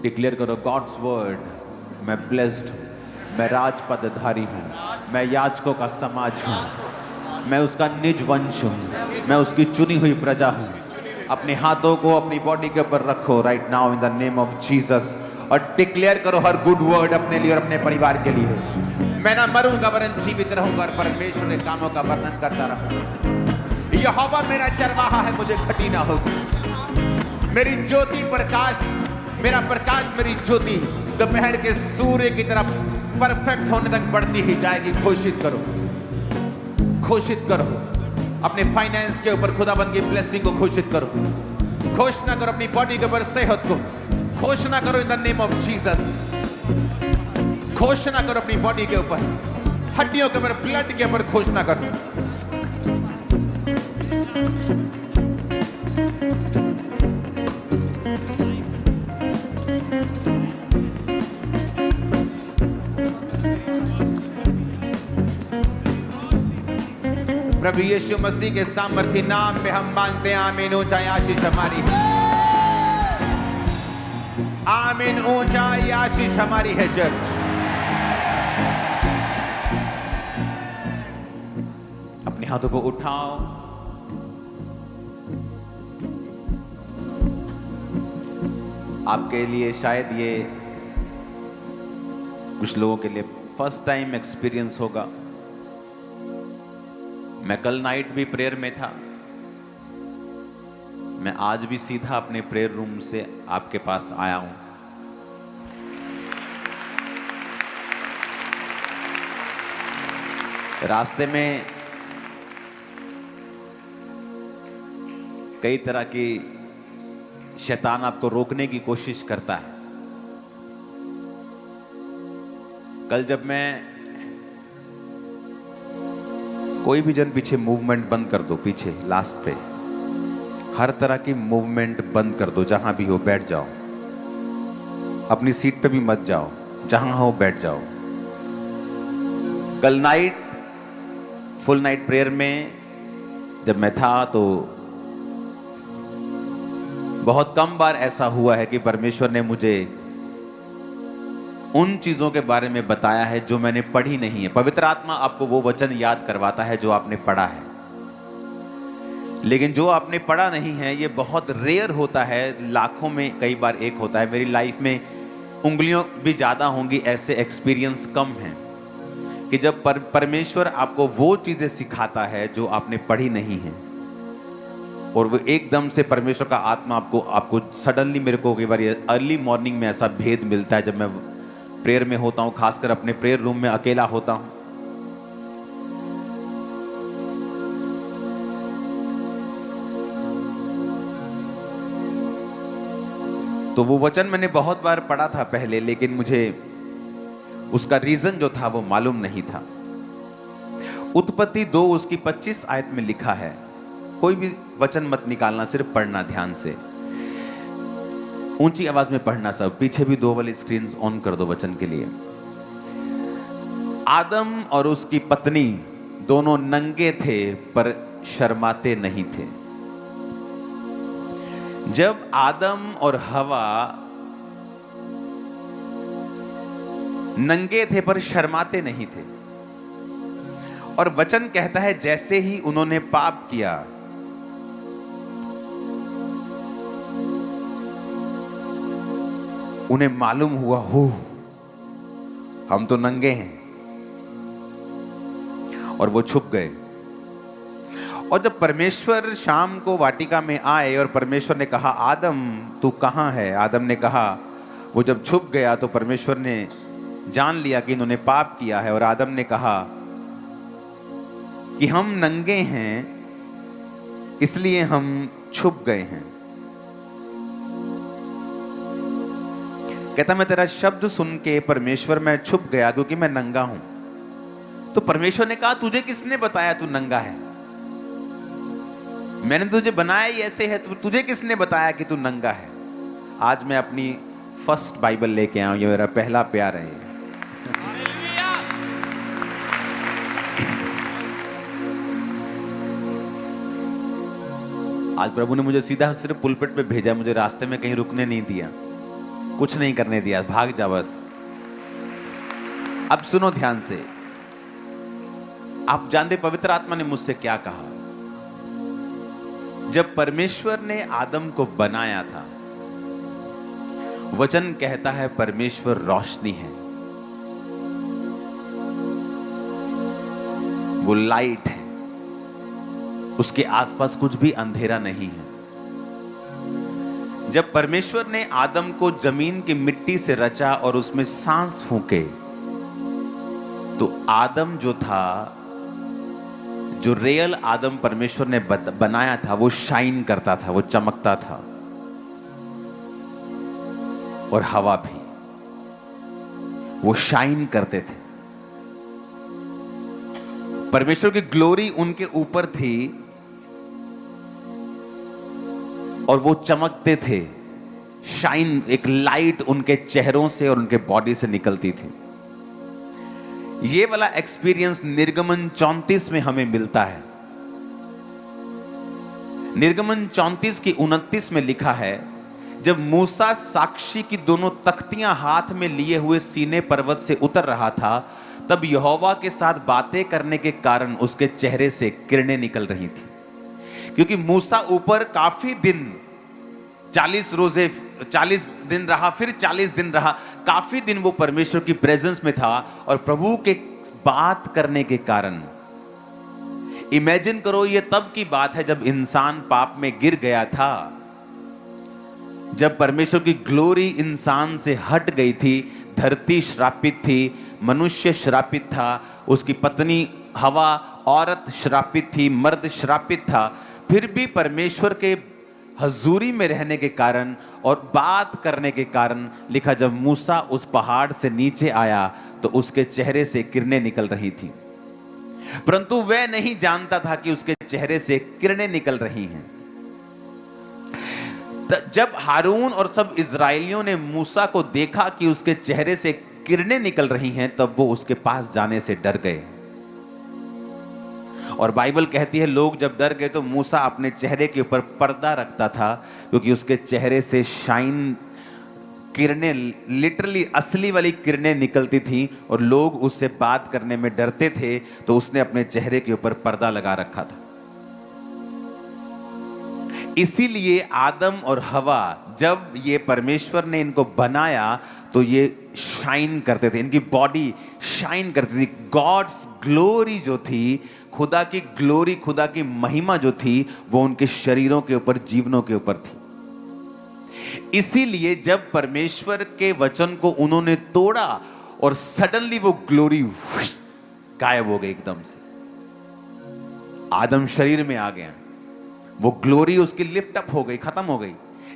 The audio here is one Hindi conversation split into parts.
डिक्लेयर करो गॉड्स वर्ड, मैं ब्लेस्ड हूँ, मैं राजपदधारी हूँ, मैं याजकों का समाज हूँ, मैं उसका निज वंश हूँ, मैं उसकी चुनी हुई प्रजा हूँ। अपने हाथों को अपनी बॉडी के ऊपर रखो right now in the name of Jesus और डिक्लेयर करो हर गुड वर्ड अपने लिए और अपने परिवार के लिए। मैं ना मरूंगा वरन जीवित रहूंगा और परमेश्वर के कामों का वर्णन करता रहूंगा। यहोवा मेरा चरवाहा है, मुझे घटी ना होगी। मेरी ज्योति प्रकाश, मेरा प्रकाश, मेरी ज्योति दोपहर के सूर्य की तरफ परफेक्ट होने तक बढ़ती ही जाएगी। घोषित करो, घोषित करो अपने फाइनेंस के ऊपर खुदाबंद की ब्लेसिंग को घोषित करो। घोषणा करो अपनी बॉडी के ऊपर सेहत को, घोषणा करो in the name of Jesus. घोषणा करो अपनी बॉडी के ऊपर, हड्डियों के ऊपर, ब्लड के ऊपर घोषणा करो। प्रभु यीशु मसीह के सामर्थी नाम में हम मांगते हैं, आमीन। ऊंचा आशीष हमारी है, आमीन। ऊंचा आशीष हमारी है चर्च। अपने हाथों को उठाओ, आपके लिए शायद ये कुछ लोगों के लिए फर्स्ट टाइम एक्सपीरियंस होगा। मैं कल नाइट भी प्रेयर में था, मैं आज भी सीधा अपने प्रेयर रूम से आपके पास आया हूं। रास्ते में कई तरह की शैतान आपको रोकने की कोशिश करता है। कल जब मैं कोई भी जन पीछे मूवमेंट बंद कर दो, पीछे लास्ट पे हर तरह की मूवमेंट बंद कर दो। जहां भी हो बैठ जाओ, अपनी सीट पे भी मत जाओ, जहां हो बैठ जाओ। कल नाइट फुल नाइट प्रेयर में जब मैं था तो बहुत कम बार ऐसा हुआ है कि परमेश्वर ने मुझे उन चीजों के बारे में बताया है जो मैंने पढ़ी नहीं है। पवित्र आत्मा आपको वो वचन याद करवाता है जो आपने पढ़ा है, लेकिन जो आपने पढ़ा नहीं है ये बहुत रेयर होता है, लाखों में कई बार एक होता है। मेरी लाइफ में उंगलियों भी ज्यादा होंगी ऐसे एक्सपीरियंस कम हैं कि जब परमेश्वर आपको वो चीजें सिखाता है जो आपने पढ़ी नहीं है और वो एकदम से परमेश्वर का आत्मा आपको सडनली, मेरे को कई बार अर्ली मॉर्निंग में ऐसा भेद मिलता है जब मैं प्रेयर में होता हूं, खासकर अपने प्रेयर रूम में अकेला होता हूं। तो वो वचन मैंने बहुत बार पढ़ा था पहले, लेकिन मुझे उसका रीजन जो था वो मालूम नहीं था। उत्पत्ति 2 उसकी 25 आयत में लिखा है, कोई भी वचन मत निकालना, सिर्फ पढ़ना ध्यान से, ऊंची आवाज में पढ़ना। सब पीछे भी 2 वाली स्क्रीन ऑन कर दो वचन के लिए। आदम और उसकी पत्नी दोनों नंगे थे पर शर्माते नहीं थे। जब आदम और हवा नंगे थे पर शर्माते नहीं थे, और वचन कहता है जैसे ही उन्होंने पाप किया उन्हें मालूम हुआ, हो हम तो नंगे हैं, और वो छुप गए। और जब परमेश्वर शाम को वाटिका में आए और परमेश्वर ने कहा आदम तू कहां है, आदम ने कहा, वो जब छुप गया तो परमेश्वर ने जान लिया कि इन्होंने पाप किया है, और आदम ने कहा कि हम नंगे हैं इसलिए हम छुप गए हैं। कहता मैं तेरा शब्द सुन के परमेश्वर मैं छुप गया क्योंकि मैं नंगा हूं। तो परमेश्वर ने कहा तुझे किसने बताया तू नंगा है? मैंने तुझे बनाया ही ऐसे है, तुझे किसने बताया कि तू नंगा है? आज मैं अपनी फर्स्ट बाइबल लेके आया हूं, ये मेरा पहला प्यार है। आज प्रभु ने मुझे सीधा सिर्फ पुलपिट पे भेजा, मुझे रास्ते में कहीं रुकने नहीं दिया। कुछ नहीं करने दिया, भाग जा बस। अब सुनो ध्यान से। आप जानते पवित्र आत्मा ने मुझसे क्या कहा? जब परमेश्वर ने आदम को बनाया था, वचन कहता है परमेश्वर रोशनी है, वो लाइट है, उसके आसपास कुछ भी अंधेरा नहीं है। जब परमेश्वर ने आदम को जमीन की मिट्टी से रचा और उसमें सांस फूंके, तो आदम जो था, जो रियल आदम परमेश्वर ने बनाया था, वो शाइन करता था, वो चमकता था। और हवा भी, वो शाइन करते थे। परमेश्वर की ग्लोरी उनके ऊपर थी और वो चमकते थे। शाइन, एक लाइट उनके चेहरों से और उनके बॉडी से निकलती थी। ये वाला एक्सपीरियंस निर्गमन 34 में हमें मिलता है। निर्गमन 34 की 29 में लिखा है, जब मूसा साक्षी की दोनों तख्तियां हाथ में लिए हुए सीने पर्वत से उतर रहा था, तब यहोवा के साथ बातें करने के कारण उसके चेहरे से किरणें निकल रही थी। क्योंकि मूसा ऊपर काफी दिन, 40 रोजे 40 दिन रहा, फिर 40 दिन रहा, काफी दिन वो परमेश्वर की प्रेजेंस में था। और प्रभु के बात करने के कारण, इमेजिन करो, ये तब की बात है जब इंसान पाप में गिर गया था, जब परमेश्वर की ग्लोरी इंसान से हट गई थी। धरती श्रापित थी, मनुष्य श्रापित था, उसकी पत्नी हवा औरत श्रापित थी, मर्द श्रापित था। फिर भी परमेश्वर के हजूरी में रहने के कारण और बात करने के कारण लिखा, जब मूसा उस पहाड़ से नीचे आया तो उसके चेहरे से किरणें निकल रही थी। परंतु वह नहीं जानता था कि उसके चेहरे से किरणें निकल रही हैं। जब हारून और सब इजरायलियों ने मूसा को देखा कि उसके चेहरे से किरणें निकल रही हैं, तब वो उसके पास जाने से डर गए। और बाइबल कहती है, लोग जब डर गए तो मूसा अपने चेहरे के ऊपर पर्दा रखता था, क्योंकि उसके चेहरे से शाइन, किरणें, लिटरली असली वाली किरणें निकलती थी और लोग उससे बात करने में डरते थे। तो उसने अपने चेहरे के ऊपर पर्दा लगा रखा था। इसीलिए आदम और हवा, जब ये परमेश्वर ने इनको बनाया तो ये शाइन करते थे, इनकी बॉडी शाइन करती थी। गॉड्स ग्लोरी जो थी, खुदा की ग्लोरी, खुदा की महिमा जो थी, वो उनके शरीरों के ऊपर, जीवनों के ऊपर थी। इसीलिए जब परमेश्वर के वचन को उन्होंने तोड़ा और सडनली वो ग्लोरी गायब हो गई एकदम से। आदम शरीर में आ गया, वो ग्लोरी उसकी लिफ्ट अप हो गई, खत्म हो गई।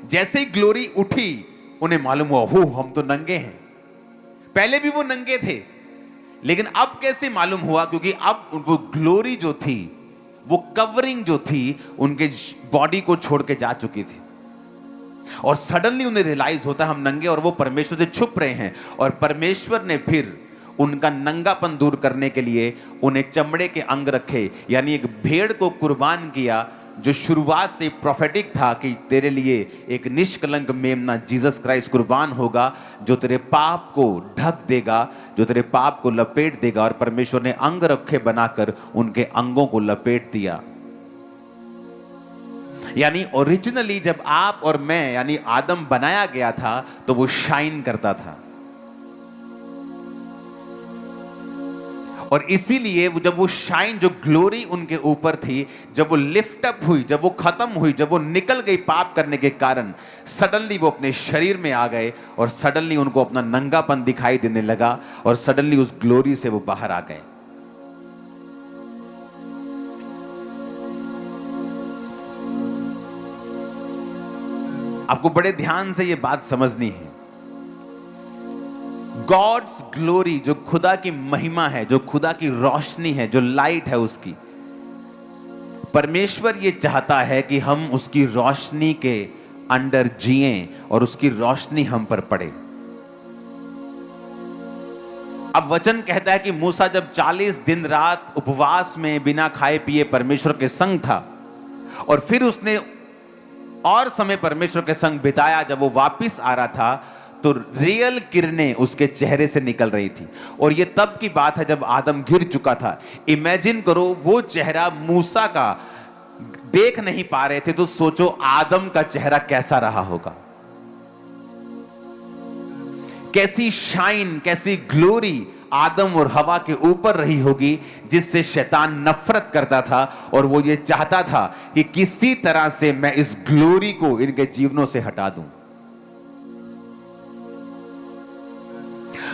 जैसे ही ग्लोरी उठी, उन्हें मालूम हुआ, हो हम तो नंगे हैं। पहले भी वो नंगे थे, लेकिन अब कैसे मालूम हुआ? क्योंकि अब वो ग्लोरी जो थी, वो कवरिंग जो थी, उनके बॉडी को छोड़ के जा चुकी थी। और सडनली उन्हें रियलाइज होता है हम नंगे, और वो परमेश्वर से छुप रहे हैं। और परमेश्वर ने फिर उनका नंगापन दूर करने के लिए उन्हें चमड़े के अंग रखे, यानी एक भेड़ को कुर्बान किया, जो शुरुआत से प्रोफेटिक था कि तेरे लिए एक निष्कलंक मेमना जीसस क्राइस्ट कुर्बान होगा, जो तेरे पाप को ढक देगा, जो तेरे पाप को लपेट देगा। और परमेश्वर ने अंग रखे बनाकर उनके अंगों को लपेट दिया। यानी ओरिजिनली जब आप और मैं, यानी आदम बनाया गया था, तो वो शाइन करता था। और इसीलिए जब वो शाइन, जो ग्लोरी उनके ऊपर थी, जब वो लिफ्ट अप हुई, जब वो खत्म हुई, जब वो निकल गई पाप करने के कारण, सडनली वो अपने शरीर में आ गए और सडनली उनको अपना नंगापन दिखाई देने लगा और सडनली उस ग्लोरी से वो बाहर आ गए। आपको बड़े ध्यान से ये बात समझनी है। गॉड्स ग्लोरी, जो खुदा की महिमा है, जो खुदा की रोशनी है, जो लाइट है उसकी, परमेश्वर ये चाहता है कि हम उसकी रोशनी के अंडर जिएं और उसकी रोशनी हम पर पड़े। अब वचन कहता है कि मूसा जब 40 दिन रात उपवास में बिना खाए पिए परमेश्वर के संग था, और फिर उसने और समय परमेश्वर के संग बिताया, जब वो वापिस आ रहा था, तो रियल किरणें उसके चेहरे से निकल रही थी। और ये तब की बात है जब आदम गिर चुका था। इमेजिन करो वो चेहरा मूसा का देख नहीं पा रहे थे, तो सोचो आदम का चेहरा कैसा रहा होगा। कैसी शाइन, कैसी ग्लोरी आदम और हवा के ऊपर रही होगी, जिससे शैतान नफरत करता था और वो ये चाहता था कि किसी तरह से मैं इस ग्लोरी को इनके जीवनों से हटा दूं।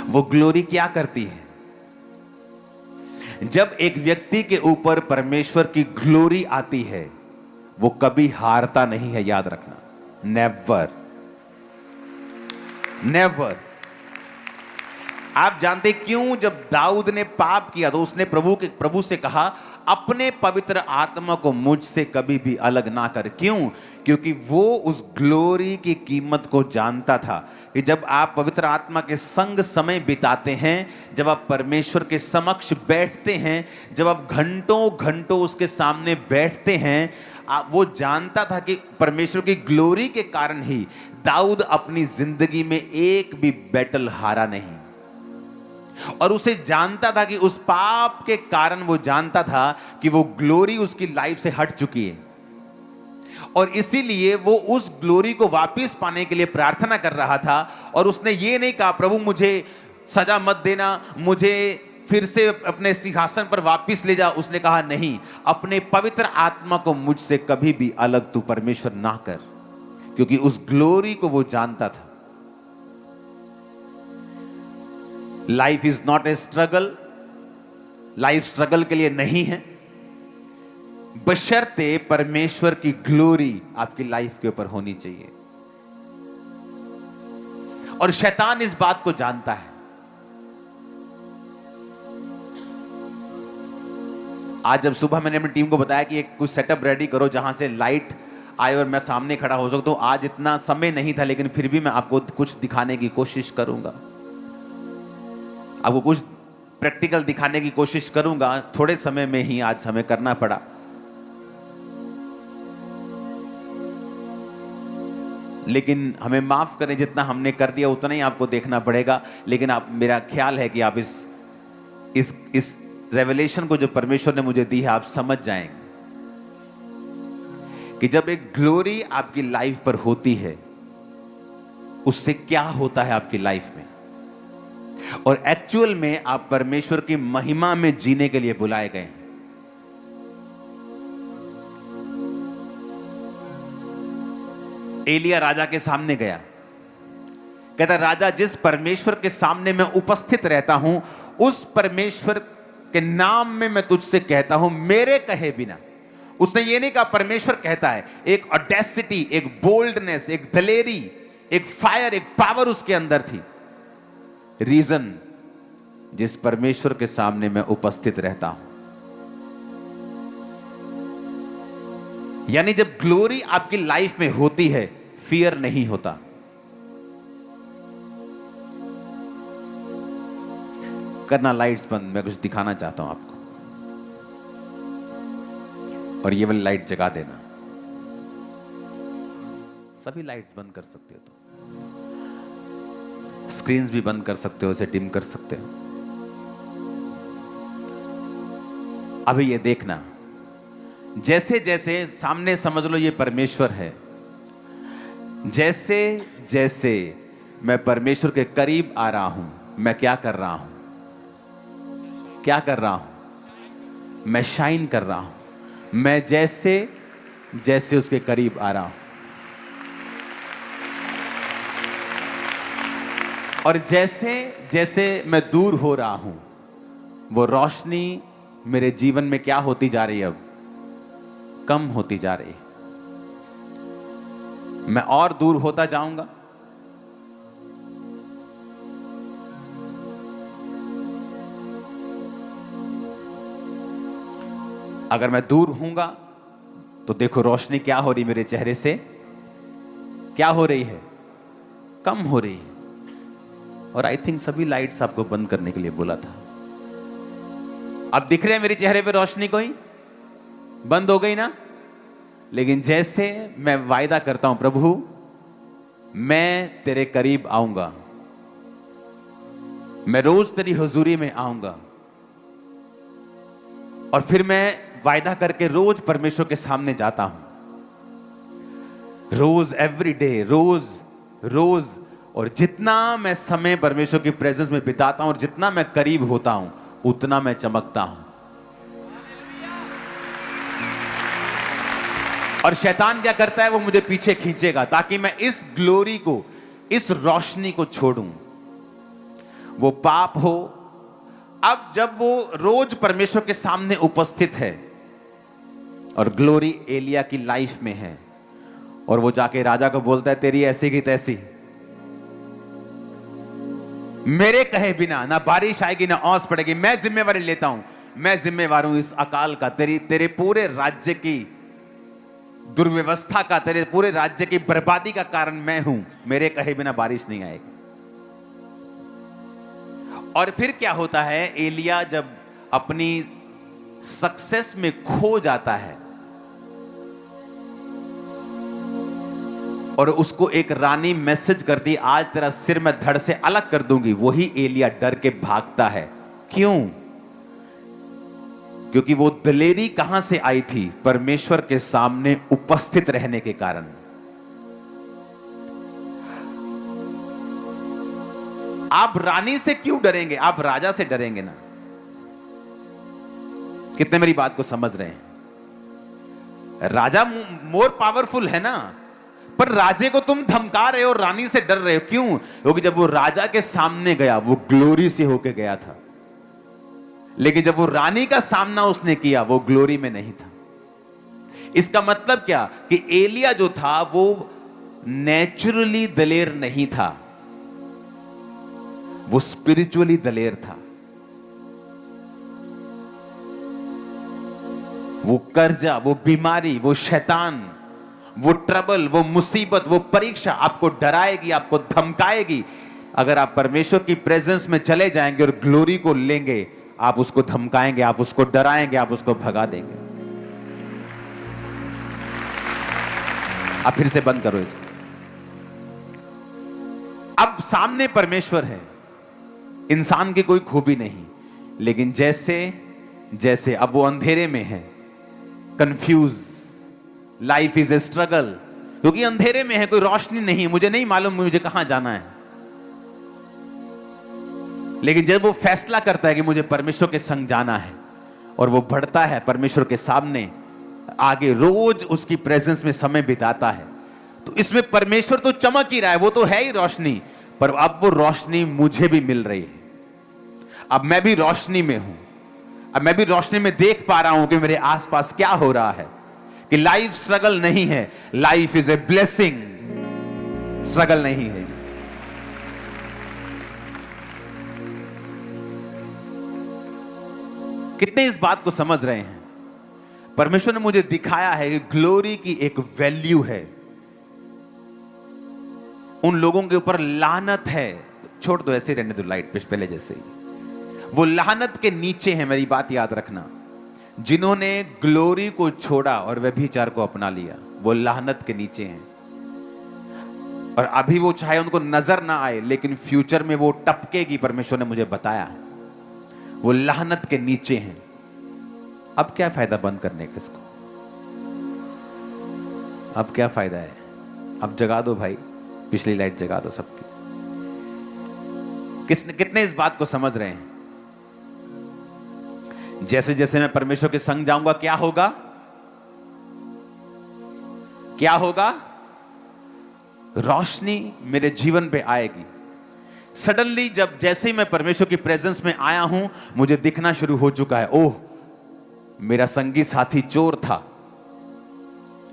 वो ग्लोरी क्या करती है? जब एक व्यक्ति के ऊपर परमेश्वर की ग्लोरी आती है, वो कभी हारता नहीं है, याद रखना। Never, never. आप जानते क्यों? जब दाऊद ने पाप किया तो उसने प्रभु से कहा, अपने पवित्र आत्मा को मुझसे कभी भी अलग ना कर। क्यों? क्योंकि वो उस ग्लोरी की कीमत को जानता था कि जब आप पवित्र आत्मा के संग समय बिताते हैं, जब आप परमेश्वर के समक्ष बैठते हैं, जब आप घंटों घंटों उसके सामने बैठते हैं, वो जानता था कि परमेश्वर की ग्लोरी के कारण ही दाऊद अपनी जिंदगी में एक भी बैटल हारा नहीं। और उसे जानता था कि उस पाप के कारण वो जानता था कि वो ग्लोरी उसकी लाइफ से हट चुकी है, और इसीलिए वो उस ग्लोरी को वापस पाने के लिए प्रार्थना कर रहा था। और उसने ये नहीं कहा, प्रभु मुझे सजा मत देना, मुझे फिर से अपने सिंहासन पर वापस ले जा। उसने कहा, नहीं, अपने पवित्र आत्मा को मुझसे कभी भी अलग तू परमेश्वर ना कर, क्योंकि उस ग्लोरी को वो जानता था। Life is not a struggle. Life struggle के लिए नहीं है, बशर्ते परमेश्वर की ग्लोरी आपकी लाइफ के ऊपर होनी चाहिए। और शैतान इस बात को जानता है। आज जब सुबह मैंने अपनी टीम को बताया कि एक कुछ सेटअप रेडी करो जहां से लाइट आए और मैं सामने खड़ा हो सकता हूं, आज इतना समय नहीं था, लेकिन फिर भी मैं आपको कुछ दिखाने की कोशिश करूंगा, आपको कुछ प्रैक्टिकल दिखाने की कोशिश करूंगा। थोड़े समय में ही आज हमें करना पड़ा। लेकिन हमें माफ करें, जितना हमने कर दिया उतना ही आपको देखना पड़ेगा। लेकिन आप, मेरा ख्याल है कि आप इस रेवलेशन को जो परमेश्वर ने मुझे दी है, आप समझ जाएंगे कि जब एक ग्लोरी आपकी लाइफ पर होती है, उससे क्या होता है आपकी लाइफ में। और एक्चुअल में आप परमेश्वर की महिमा में जीने के लिए बुलाए गए हैं। एलिया राजा के सामने गया, कहता, राजा, जिस परमेश्वर के सामने मैं उपस्थित रहता हूं, उस परमेश्वर के नाम में मैं तुझसे कहता हूं, मेरे कहे बिना। उसने ये नहीं कहा परमेश्वर कहता है। एक ऑडेसिटी, एक बोल्डनेस, एक दलेरी, एक फायर, एक पावर उसके अंदर थी। रीजन, जिस परमेश्वर के सामने मैं उपस्थित रहता हूं। यानी जब ग्लोरी आपकी लाइफ में होती है, फियर नहीं होता। करना लाइट्स बंद, मैं कुछ दिखाना चाहता हूं आपको। और ये वाली लाइट जगा देना। सभी लाइट्स बंद कर सकते हो, तो स्क्रीन्स भी बंद कर सकते हो, उसे डिम कर सकते हो। अभी ये देखना, जैसे जैसे सामने समझ लो ये परमेश्वर है, जैसे जैसे मैं परमेश्वर के करीब आ रहा हूं, मैं क्या कर रहा हूं? क्या कर रहा हूं? मैं शाइन कर रहा हूं। मैं जैसे जैसे उसके करीब आ रहा हूं, और जैसे जैसे मैं दूर हो रहा हूं, वो रोशनी मेरे जीवन में क्या होती जा रही है? अब कम होती जा रही है। मैं और दूर होता जाऊंगा। अगर मैं दूर हूंगा तो देखो रोशनी क्या हो रही मेरे चेहरे से, क्या हो रही है? कम हो रही है। और आई थिंक सभी लाइट्स आपको बंद करने के लिए बोला था। अब दिख रहे हैं मेरे चेहरे पे रोशनी? कोई बंद हो गई ना? लेकिन जैसे मैं वायदा करता हूं, प्रभु मैं तेरे करीब आऊंगा, मैं रोज तेरी हुजूरी में आऊंगा, और फिर मैं वायदा करके रोज परमेश्वर के सामने जाता हूं, रोज, एवरी डे, रोज रोज। और जितना मैं समय परमेश्वर की प्रेजेंस में बिताता हूं और जितना मैं करीब होता हूं, उतना मैं चमकता हूं। और शैतान क्या करता है, वो मुझे पीछे खींचेगा ताकि मैं इस ग्लोरी को, इस रोशनी को छोड़ूं। वो पाप हो। अब जब वो रोज परमेश्वर के सामने उपस्थित है और ग्लोरी एलिया की लाइफ में है, और वो जाके राजा को बोलता है, तेरी ऐसी की तैसी, मेरे कहे बिना ना बारिश आएगी ना ओस पड़ेगी, मैं जिम्मेवारी लेता हूं, मैं जिम्मेवार हूं इस अकाल का, तेरे पूरे राज्य की दुर्व्यवस्था का, तेरे पूरे राज्य की बर्बादी का कारण मैं हूं, मेरे कहे बिना बारिश नहीं आएगी। और फिर क्या होता है, एलिया जब अपनी सक्सेस में खो जाता है और उसको एक रानी मैसेज करती, आज तेरा सिर मैं धड़ से अलग कर दूंगी, वही एलिया डर के भागता है। क्यों? क्योंकि वो दलेरी कहां से आई थी? परमेश्वर के सामने उपस्थित रहने के कारण। आप रानी से क्यों डरेंगे? आप राजा से डरेंगे ना। कितने मेरी बात को समझ रहे हैं? राजा मोर पावरफुल है ना, पर राजे को तुम धमका रहे हो, रानी से डर रहे हो। क्यों? क्योंकि जब वो राजा के सामने गया, वो ग्लोरी से होके गया था, लेकिन जब वो रानी का सामना उसने किया, वो ग्लोरी में नहीं था। इसका मतलब क्या? कि एलिया जो था वो नेचुरली दलेर नहीं था, वो स्पिरिचुअली दलेर था। वो कर्जा, वो बीमारी, वो शैतान, वो ट्रबल, वो मुसीबत, वो परीक्षा आपको डराएगी, आपको धमकाएगी। अगर आप परमेश्वर की प्रेजेंस में चले जाएंगे और ग्लोरी को लेंगे, आप उसको धमकाएंगे, आप उसको डराएंगे, आप उसको भगा देंगे। आप फिर से बंद करो इसको। अब सामने परमेश्वर है, इंसान की कोई खूबी नहीं, लेकिन जैसे जैसे अब वो अंधेरे में है, confuse, life is a struggle, क्योंकि अंधेरे में है, कोई रोशनी नहीं, मुझे नहीं मालूम मुझे कहां जाना है। लेकिन जब वो फैसला करता है कि मुझे परमेश्वर के संग जाना है, और वो बढ़ता है परमेश्वर के सामने आगे, रोज उसकी प्रेजेंस में समय बिताता है, तो इसमें परमेश्वर तो चमक ही रहा है, वो तो है ही रोशनी, पर अब वो रोशनी मुझे भी मिल रही है। अब मैं भी रोशनी में हूं, अब मैं भी रोशनी में देख पा रहा हूं कि मेरे आसपास क्या हो रहा है, कि लाइफ स्ट्रगल नहीं है, life is a blessing, struggle नहीं है। कितने इस बात को समझ रहे हैं? परमेश्वर ने मुझे दिखाया है कि ग्लोरी की एक वैल्यू है। उन लोगों के ऊपर लानत है, छोड़ दो, ऐसे रहने दो, लाइट पे पहले जैसे ही। वो लानत के नीचे है, मेरी बात याद रखना। जिन्होंने ग्लोरी को छोड़ा और व्यभिचार को अपना लिया, वो लानत के नीचे हैं। और अभी वो चाहे उनको नजर ना आए, लेकिन फ्यूचर में वो टपकेगी, परमेश्वर ने मुझे बताया। वो लानत के नीचे हैं। अब क्या फायदा बंद करने का इसको? अब क्या फायदा है? अब जगा दो भाई, पिछली लाइट जगा दो सबकी। कितने इस बात को समझ रहे हैं? जैसे जैसे मैं परमेश्वर के संग जाऊंगा, क्या होगा? क्या होगा? रोशनी मेरे जीवन पे आएगी। सडनली जब जैसे ही मैं परमेश्वर की प्रेजेंस में आया हूं, मुझे दिखना शुरू हो चुका है, ओह मेरा संगी साथी चोर था,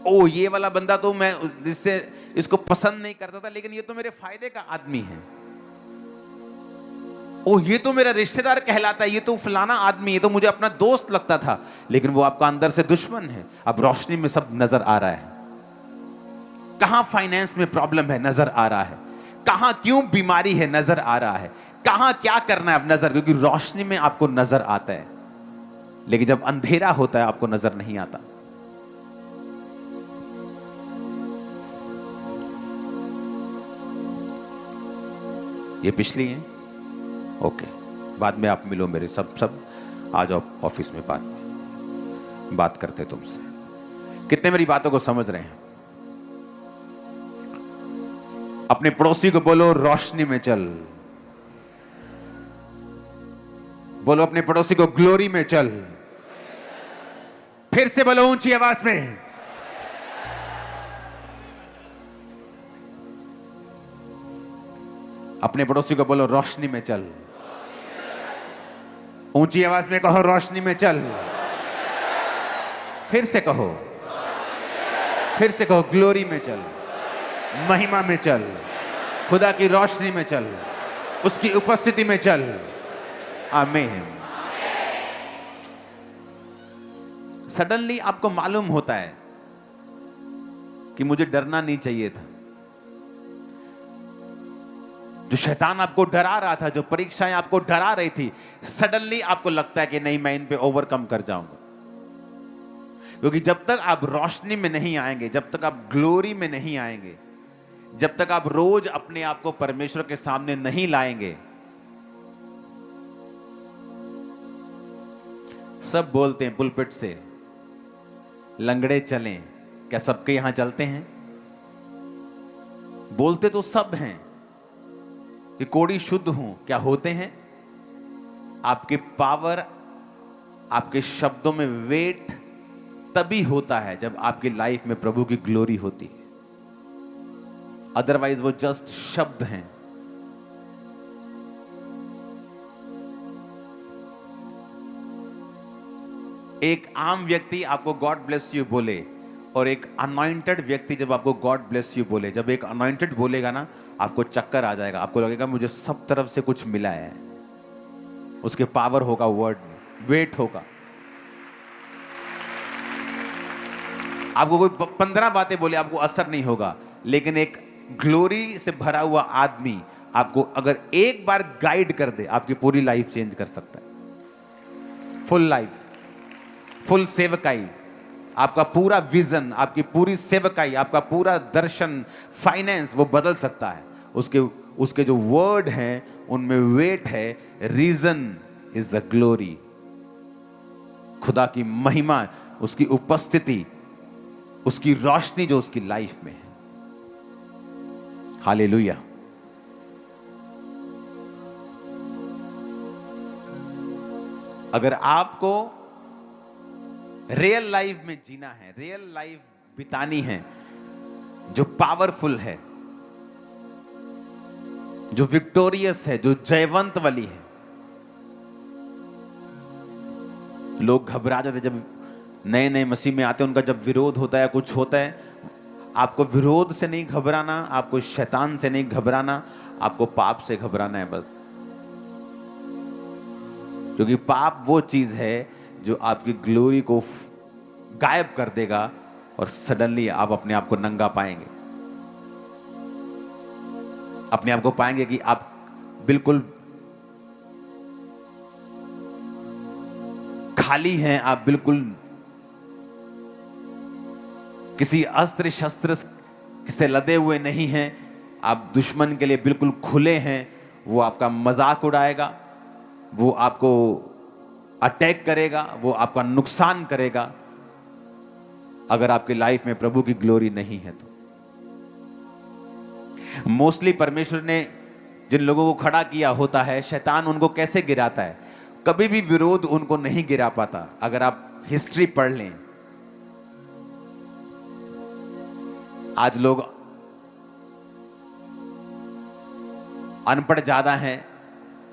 ओह ये वाला बंदा तो मैं इसको पसंद नहीं करता था, लेकिन ये तो मेरे फायदे का आदमी है, ओह ये तो मेरा रिश्तेदार कहलाता है, ये तो फलाना आदमी, ये तो मुझे अपना दोस्त लगता था, लेकिन वो आपका अंदर से दुश्मन है। अब रोशनी में सब नजर आ रहा है। कहां फाइनेंस में प्रॉब्लम है, नजर आ रहा है। कहां क्यों बीमारी है, नजर आ रहा है। कहां क्या करना है, अब नजर, क्योंकि रोशनी में आपको नजर आता है, लेकिन जब अंधेरा होता है आपको नजर नहीं आता। ये पिछली है? ओके, बाद में आप मिलो मेरे, सब आ जाओ ऑफिस में, बाद में बात करते तुमसे। कितने मेरी बातों को समझ रहे हैं? अपने पड़ोसी को बोलो रोशनी में चल। बोलो अपने पड़ोसी को ग्लोरी में चल। फिर से बोलो ऊंची आवाज में। अपने पड़ोसी को बोलो रोशनी में चल। ऊंची आवाज में कहो रोशनी में चल। फिर से कहो, फिर से कहो ग्लोरी में चल, महिमा में चल, खुदा की रोशनी में चल, उसकी उपस्थिति में चल। आमीन। सडनली आपको मालूम होता है कि मुझे डरना नहीं चाहिए था। जो शैतान आपको डरा रहा था, जो परीक्षाएं आपको डरा रही थी, सडनली आपको लगता है कि नहीं, मैं इन पे ओवरकम कर जाऊंगा। क्योंकि जब तक आप रोशनी में नहीं आएंगे, जब तक आप ग्लोरी में नहीं आएंगे, जब तक आप रोज अपने आप को परमेश्वर के सामने नहीं लाएंगे, सब बोलते हैं पुलपिट से, लंगड़े चलें। क्या सबके यहां चलते हैं? बोलते तो सब हैं कि कोड़ी शुद्ध हूं, क्या होते हैं? आपके पावर, आपके शब्दों में वेट तभी होता है जब आपकी लाइफ में प्रभु की ग्लोरी होती है। अदरवाइज वो जस्ट शब्द हैं। एक आम व्यक्ति आपको गॉड ब्लेस यू बोले और एक अनॉइंटेड व्यक्ति जब आपको गॉड ब्लेस यू बोले, जब एक अनॉइंटेड बोलेगा ना, आपको चक्कर आ जाएगा, आपको लगेगा मुझे सब तरफ से कुछ मिला है। उसके पावर होगा, वर्ड में वेट होगा। आपको कोई 15 बातें बोले, आपको असर नहीं होगा, लेकिन एक ग्लोरी से भरा हुआ आदमी आपको अगर एक बार गाइड कर दे, आपकी पूरी लाइफ चेंज कर सकता है। फुल लाइफ, फुल सेवकाई, आपका पूरा विजन, आपकी पूरी सेवकाई, आपका पूरा दर्शन, फाइनेंस, वो बदल सकता है। उसके जो वर्ड हैं उनमें वेट है। रीजन इज द ग्लोरी, खुदा की महिमा, उसकी उपस्थिति, उसकी रोशनी जो उसकी लाइफ में है। हालेलुया। अगर आपको रियल लाइफ में जीना है, रियल लाइफ बितानी है जो पावरफुल है, जो विक्टोरियस है, जो जयवंत वाली है। लोग घबरा जाते जब नए नए मसीह में आते हैं, उनका जब विरोध होता है, कुछ होता है। आपको विरोध से नहीं घबराना, आपको शैतान से नहीं घबराना, आपको पाप से घबराना है बस। क्योंकि पाप वो चीज है जो आपकी ग्लोरी को गायब कर देगा और सडनली आप अपने आप को नंगा पाएंगे। अपने आप को पाएंगे कि आप बिल्कुल खाली हैं, आप बिल्कुल किसी अस्त्र शस्त्र से लदे हुए नहीं हैं, आप दुश्मन के लिए बिल्कुल खुले हैं। वो आपका मजाक उड़ाएगा, वो आपको अटैक करेगा, वो आपका नुकसान करेगा, अगर आपकी लाइफ में प्रभु की ग्लोरी नहीं है तो। मोस्टली परमेश्वर ने जिन लोगों को खड़ा किया होता है, शैतान उनको कैसे गिराता है? कभी भी विरोध उनको नहीं गिरा पाता। अगर आप हिस्ट्री पढ़ लें, आज लोग अनपढ़ ज्यादा हैं,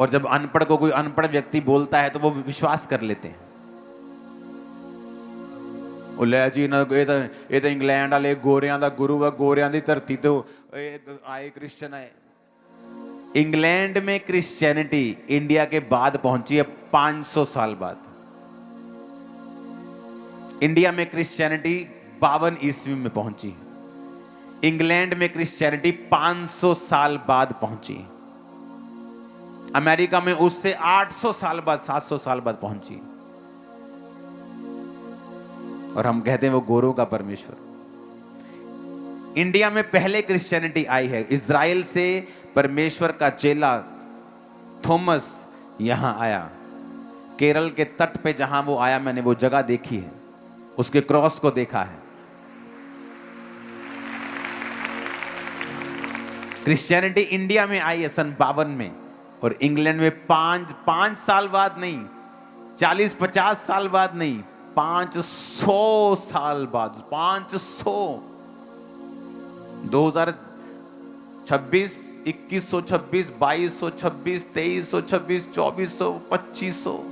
और जब अनपढ़ को कोई अनपढ़ व्यक्ति बोलता है तो वो विश्वास कर लेते हैं। जी ये तो इंग्लैंड वाले गोरियां दा गुरु है, गोरियां दी धरती तो आए क्रिश्चियन आए। इंग्लैंड में क्रिश्चियनिटी इंडिया के बाद पहुंची है 500 साल बाद। इंडिया में क्रिश्चियनिटी 52 ईस्वी में पहुंची है। इंग्लैंड में क्रिश्चियनिटी 500 साल बाद पहुंची। अमेरिका में उससे 800 साल बाद, 700 साल बाद पहुंची। और हम कहते हैं वो गोरों का परमेश्वर। इंडिया में पहले क्रिश्चियनिटी आई है। इज़राइल से परमेश्वर का चेला थॉमस यहां आया। केरल के तट पे जहां वो आया, मैंने वो जगह देखी है, उसके क्रॉस को देखा है। क्रिश्चियनिटी इंडिया में आई है सन 52 में, और इंग्लैंड में पांच साल बाद नहीं, 40-50 साल बाद नहीं, 500 साल बाद, 500, 2026, 2126, 2226, 2326, 2400, 2500,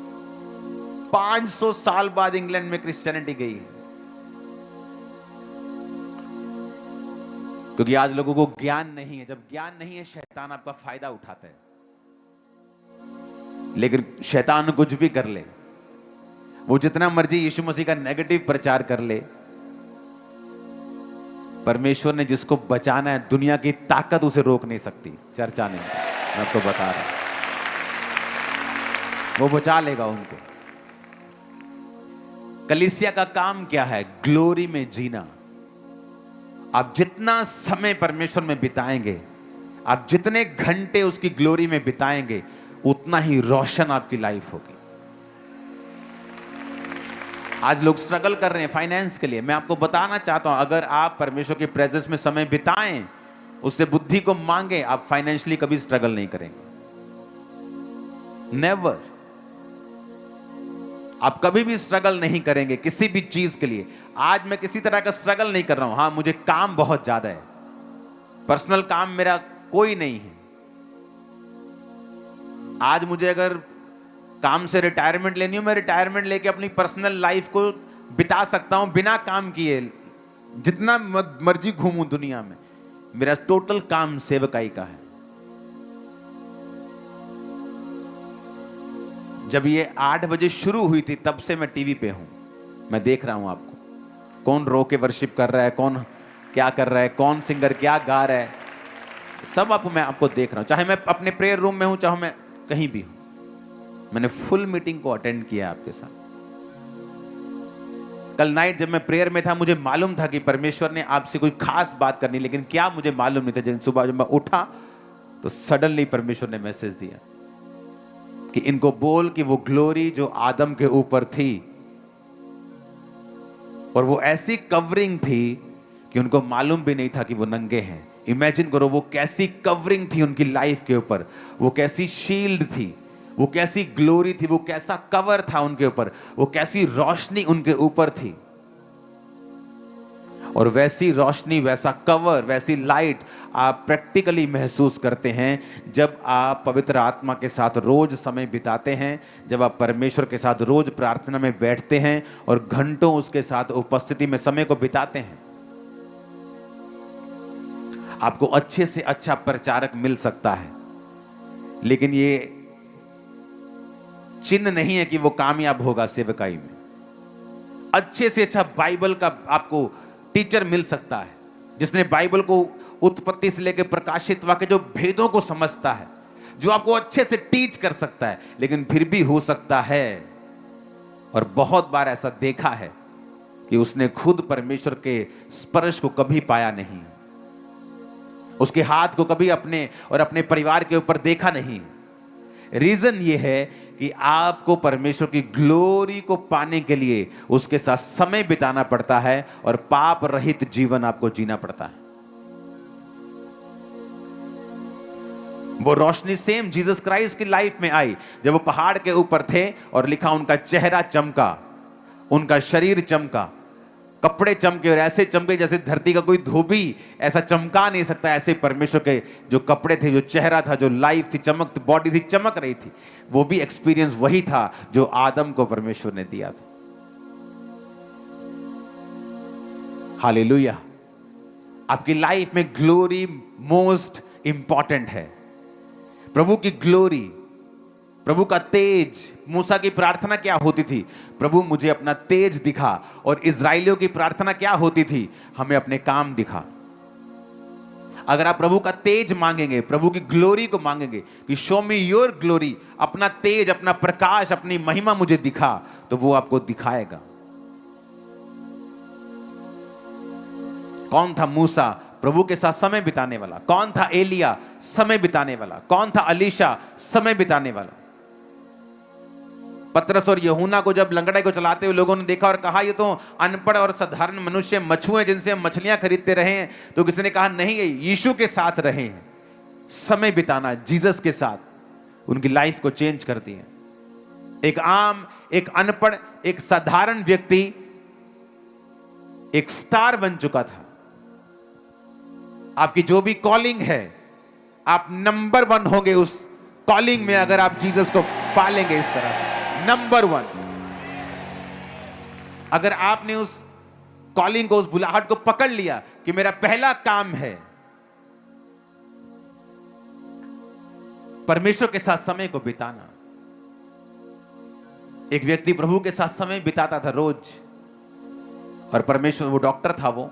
500 साल बाद इंग्लैंड में क्रिश्चियनिटी गई। क्योंकि आज लोगों को ज्ञान नहीं है। जब ज्ञान नहीं है, शैतान आपका फायदा उठाता है। लेकिन शैतान कुछ भी कर ले, वो जितना मर्जी यीशु मसीह का नेगेटिव प्रचार कर ले, परमेश्वर ने जिसको बचाना है, दुनिया की ताकत उसे रोक नहीं सकती। चर्चा नहीं, मैं आपको बता रहा हूं, वो बचा लेगा उनको। कलीसिया का काम क्या है? ग्लोरी में जीना। आप जितना समय परमेश्वर में बिताएंगे, आप जितने घंटे उसकी ग्लोरी में बिताएंगे, उतना ही रोशन आपकी लाइफ होगी। आज लोग स्ट्रगल कर रहे हैं फाइनेंस के लिए। मैं आपको बताना चाहता हूं, अगर आप परमेश्वर की प्रेजेंस में समय बिताएं, उससे बुद्धि को मांगे, आप फाइनेंशियली कभी स्ट्रगल नहीं करेंगे। नेवर। आप कभी भी स्ट्रगल नहीं करेंगे किसी भी चीज के लिए। आज मैं किसी तरह का स्ट्रगल नहीं कर रहा हूं। हां, मुझे काम बहुत ज्यादा है, पर्सनल काम मेरा कोई नहीं है। आज मुझे अगर काम से रिटायरमेंट लेनी हो, मैं रिटायरमेंट लेके अपनी पर्सनल लाइफ को बिता सकता हूं बिना काम किए, जितना मर्जी घूमूं दुनिया में। मेरा टोटल काम सेवकाई का है। जब ये 8 बजे शुरू हुई थी, तब से मैं टीवी पे हूं। मैं देख रहा हूं आपको, कौन रो के वर्शिप कर रहा है, कौन क्या कर रहा है, कौन सिंगर क्या गा रहा है, सब मैं आपको देख रहा हूं। चाहे मैं अपने प्रेयर रूम में हूं, चाहे मैं कहीं भी हूं। मैंने फुल मीटिंग को अटेंड किया आपके साथ। कल नाइट जब मैं प्रेयर में था, मुझे मालूम था कि परमेश्वर ने आपसे कोई खास बात करनी, लेकिन क्या मुझे मालूम नहीं था। जब सुबह जब मैं उठा, तो सडनली परमेश्वर ने मैसेज दिया कि इनको बोल कि वो ग्लोरी जो आदम के ऊपर थी, और वो ऐसी कवरिंग थी कि उनको मालूम भी नहीं था कि वो नंगे हैं। इमेजिन करो, वो कैसी कवरिंग थी उनकी लाइफ के ऊपर, वो कैसी शील्ड थी, वो कैसी ग्लोरी थी, वो कैसा कवर था उनके ऊपर, वो कैसी रोशनी उनके ऊपर थी। और वैसी रोशनी, वैसा कवर, वैसी लाइट आप प्रैक्टिकली महसूस करते हैं जब आप पवित्र आत्मा के साथ रोज समय बिताते हैं, जब आप परमेश्वर के साथ रोज प्रार्थना में बैठते हैं और घंटों उसके साथ उपस्थिति में समय को बिताते हैं। आपको अच्छे से अच्छा प्रचारक मिल सकता है, लेकिन ये चिन्ह नहीं है कि वो कामयाब होगा सेवकाई में। अच्छे से अच्छा बाइबल का आपको टीचर मिल सकता है, जिसने बाइबल को उत्पत्ति से लेकर प्रकाशित वाक्य जो भेदों को समझता है, जो आपको अच्छे से टीच कर सकता है। लेकिन फिर भी हो सकता है, और बहुत बार ऐसा देखा है, कि उसने खुद परमेश्वर के स्पर्श को कभी पाया नहीं, उसके हाथ को कभी अपने और अपने परिवार के ऊपर देखा नहीं। रीजन ये है कि आपको परमेश्वर की ग्लोरी को पाने के लिए उसके साथ समय बिताना पड़ता है, और पाप रहित जीवन आपको जीना पड़ता है। वो रोशनी सेम जीसस क्राइस्ट की लाइफ में आई जब वो पहाड़ के ऊपर थे, और लिखा उनका चेहरा चमका, उनका शरीर चमका, कपड़े चमके, और ऐसे चमके जैसे धरती का कोई धोबी ऐसा चमका नहीं सकता। ऐसे परमेश्वर के जो कपड़े थे, जो चेहरा था, जो लाइफ थी, चमक बॉडी थी, चमक रही थी। वो भी एक्सपीरियंस वही था जो आदम को परमेश्वर ने दिया था। हालेलुया। आपकी लाइफ में ग्लोरी मोस्ट इंपॉर्टेंट है। प्रभु की ग्लोरी, प्रभु का तेज। मूसा की प्रार्थना क्या होती थी? प्रभु मुझे अपना तेज दिखा। और इजराइलियों की प्रार्थना क्या होती थी? हमें अपने काम दिखा। अगर आप प्रभु का तेज मांगेंगे, प्रभु की ग्लोरी को मांगेंगे कि शो मी योर ग्लोरी, अपना तेज, अपना प्रकाश, अपनी महिमा मुझे दिखा, तो वो आपको दिखाएगा। कौन था मूसा? प्रभु के साथ समय बिताने वाला। कौन था एलिया? समय बिताने वाला। कौन था अलीशा? समय बिताने वाला। पतरस और यूहन्ना को जब लंगड़े को चलाते हुए लोगों ने देखा और कहा ये तो अनपढ़ और साधारण मनुष्य मछुए जिनसे हम मछलियां खरीदते रहे हैं, तो किसी ने कहा नहीं, ये यीशु के साथ रहे हैं। समय बिताना जीसस के साथ उनकी लाइफ को चेंज करती है। एक आम, एक अनपढ़, एक साधारण व्यक्ति एक स्टार बन चुका था। आपकी जो भी कॉलिंग है, आप नंबर 1 होंगे उस कॉलिंग में अगर आप जीसस को पालेंगे इस तरह से। नंबर 1। अगर आपने उस कॉलिंग को, उस बुलाहट को पकड़ लिया कि मेरा पहला काम है परमेश्वर के साथ समय को बिताना। एक व्यक्ति प्रभु के साथ समय बिताता था रोज, और परमेश्वर, वो डॉक्टर था वो,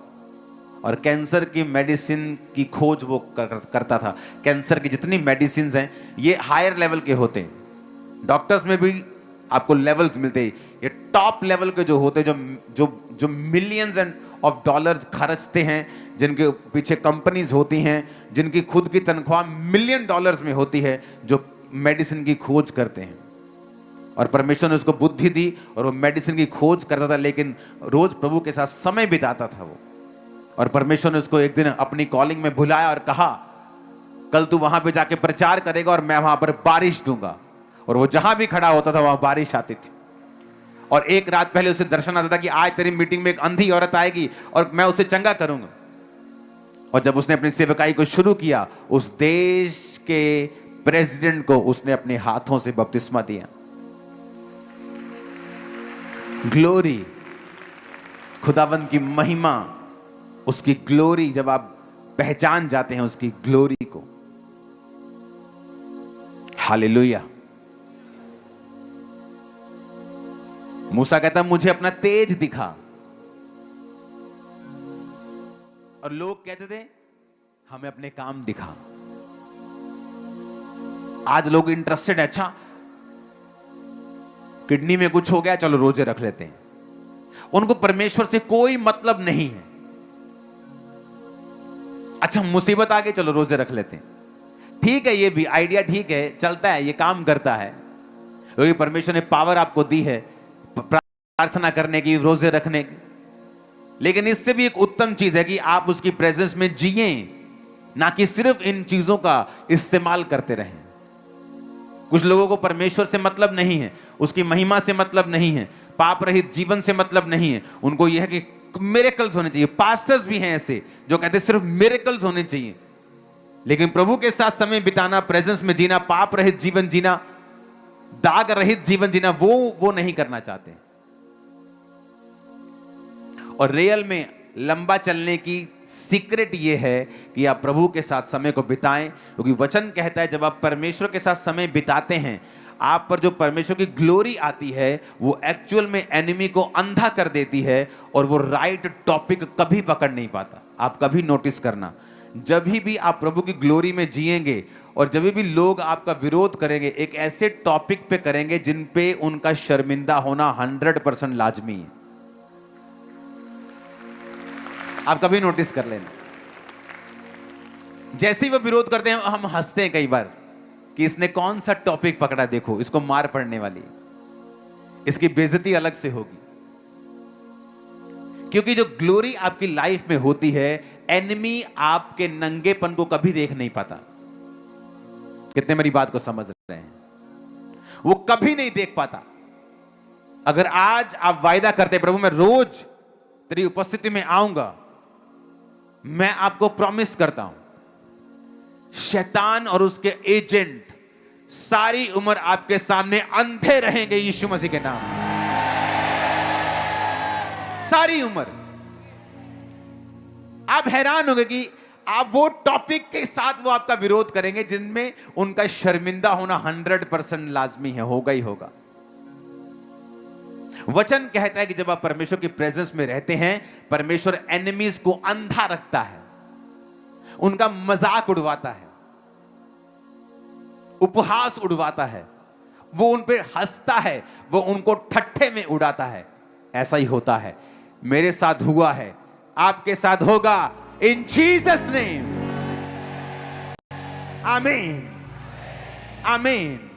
और कैंसर की मेडिसिन की खोज वो करता था। कैंसर की जितनी मेडिसिन हैं ये हायर लेवल के होते हैं। डॉक्टर्स में भी आपको लेवल्स मिलते हैं। ये टॉप लेवल के जो होते हैं, जो मिलियंस एंड ऑफ डॉलर्स खर्चते हैं, जिनके पीछे कंपनीज होती हैं, जिनकी खुद की तनख्वाह मिलियन डॉलर्स में होती है, जो मेडिसिन की खोज करते हैं। और परमेश्वर ने उसको बुद्धि दी और वो मेडिसिन की खोज करता था, लेकिन रोज प्रभु के साथ समय बिताता था वो। और परमेश्वर ने उसको एक दिन अपनी कॉलिंग में बुलाया और कहा कल तू वहां पे जाके प्रचार करेगा और मैं वहां पर बारिश दूंगा। और वो जहां भी खड़ा होता था वहां बारिश आती थी। और एक रात पहले उसे दर्शन आता था कि आज तेरी मीटिंग में एक अंधी औरत आएगी और मैं उसे चंगा करूंगा। और जब उसने अपनी सेवकाई को शुरू किया, उस देश के प्रेसिडेंट को उसने अपने हाथों से बपतिस्मा दिया। ग्लोरी, खुदावंद की महिमा, उसकी ग्लोरी, जब आप पहचान जाते हैं उसकी ग्लोरी को। हालेलुया। मूसा कहता मुझे अपना तेज दिखा, और लोग कहते थे हमें अपने काम दिखा। आज लोग इंटरेस्टेड है, अच्छा किडनी में कुछ हो गया, चलो रोजे रख लेते हैं। उनको परमेश्वर से कोई मतलब नहीं है। अच्छा मुसीबत आ गई, चलो रोजे रख लेते हैं। ठीक है, ये भी आइडिया ठीक है, चलता है, ये काम करता है, क्योंकि परमेश्वर ने पावर आपको दी है प्रार्थना करने की, रोजे रखने की। लेकिन इससे भी एक उत्तम चीज है कि आप उसकी प्रेजेंस में जिए, ना कि सिर्फ इन चीजों का इस्तेमाल करते रहें। कुछ लोगों को परमेश्वर से मतलब नहीं है, उसकी महिमा से मतलब नहीं है, पाप रहित जीवन से मतलब नहीं है। उनको यह है कि मिरेकल्स होने चाहिए। पास्टर्स भी हैं ऐसे जो कहते हैं सिर्फ मिरेकल्स होने चाहिए। लेकिन प्रभु के साथ समय बिताना, प्रेजेंस में जीना, पाप रहित जीवन जीना, दाग रहित जीवन जीना, वो नहीं करना चाहते। और रियल में लंबा चलने की सीक्रेट ये है कि आप प्रभु के साथ समय को बिताएं, क्योंकि वचन कहता है जब आप परमेश्वर के साथ समय बिताते हैं, आप पर जो परमेश्वर की ग्लोरी आती है वो एक्चुअल में एनिमी को अंधा कर देती है, और वो राइट टॉपिक कभी पकड़ नहीं पाता। आप कभी नोटिस करना, जब भी आप प्रभु की ग्लोरी में जिएंगे और जब भी लोग आपका विरोध करेंगे, एक ऐसे टॉपिक पे करेंगे जिन पे उनका शर्मिंदा होना 100% लाजमी है। आप कभी नोटिस कर लेना, जैसे ही वो विरोध करते हैं हम हंसते हैं कई बार कि इसने कौन सा टॉपिक पकड़ा, देखो इसको मार पड़ने वाली, इसकी बेइज्जती अलग से होगी। क्योंकि जो ग्लोरी आपकी लाइफ में होती है, एनिमी आपके नंगेपन को कभी देख नहीं पाता। कितने मेरी बात को समझ रहे हैं? वो कभी नहीं देख पाता। अगर आज आप वायदा करते प्रभु मैं रोज तेरी उपस्थिति में आऊंगा, मैं आपको प्रॉमिस करता हूं शैतान और उसके एजेंट सारी उम्र आपके सामने अंधे रहेंगे यीशु मसीह के नाम। सारी उम्र आप हैरान होंगे कि आप वो टॉपिक के साथ वो आपका विरोध करेंगे जिनमें उनका शर्मिंदा होना 100% लाजमी है, होगा ही होगा। वचन कहता है कि जब आप परमेश्वर की प्रेजेंस में रहते हैं, परमेश्वर एनिमीज को अंधा रखता है, उनका मजाक उड़वाता है, उपहास उड़वाता है, वो उन पर हंसता है, वो उनको ठट्ठे में उड़ाता है। ऐसा ही होता है, मेरे साथ हुआ है, आपके साथ होगा। In Jesus' name. Amen. Amen.